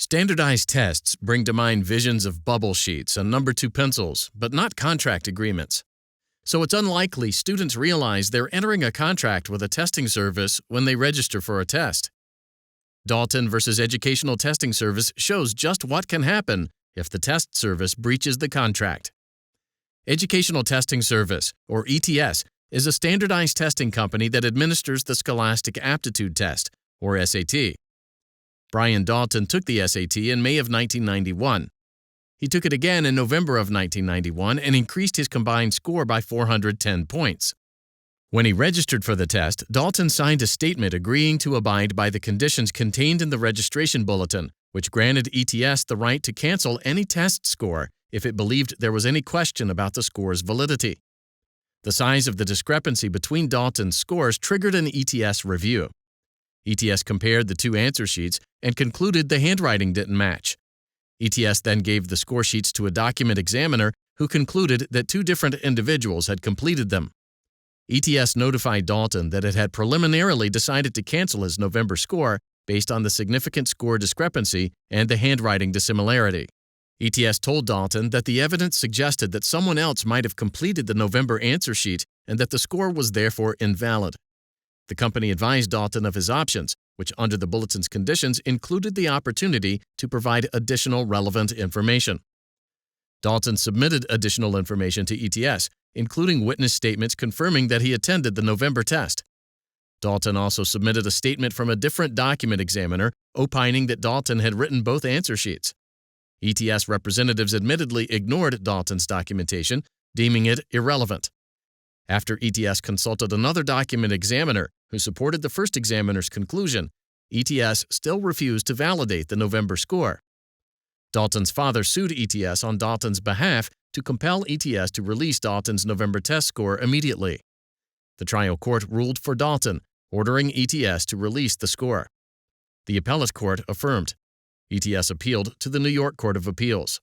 Standardized tests bring to mind visions of bubble sheets and number 2 pencils, but not contract agreements. So it's unlikely students realize they're entering a contract with a testing service when they register for a test. Dalton versus Educational Testing Service shows just what can happen if the test service breaches the contract. Educational Testing Service, or ETS, is a standardized testing company that administers the Scholastic Aptitude Test, or SAT. Brian Dalton took the SAT in May of 1991. He took it again in November of 1991 and increased his combined score by 410 points. When he registered for the test, Dalton signed a statement agreeing to abide by the conditions contained in the registration bulletin, which granted ETS the right to cancel any test score if it believed there was any question about the score's validity. The size of the discrepancy between Dalton's scores triggered an ETS review. ETS compared the two answer sheets and concluded the handwriting didn't match. ETS then gave the score sheets to a document examiner who concluded that two different individuals had completed them. ETS notified Dalton that it had preliminarily decided to cancel his November score based on the significant score discrepancy and the handwriting dissimilarity. ETS told Dalton that the evidence suggested that someone else might have completed the November answer sheet and that the score was therefore invalid. The company advised Dalton of his options, which under the bulletin's conditions included the opportunity to provide additional relevant information. Dalton submitted additional information to ETS, including witness statements confirming that he attended the November test. Dalton also submitted a statement from a different document examiner opining that Dalton had written both answer sheets. ETS representatives admittedly ignored Dalton's documentation, deeming it irrelevant. After ETS consulted another document examiner who supported the first examiner's conclusion, ETS still refused to validate the November score. Dalton's father sued ETS on Dalton's behalf to compel ETS to release Dalton's November test score immediately. The trial court ruled for Dalton, ordering ETS to release the score. The appellate court affirmed. ETS appealed to the New York Court of Appeals.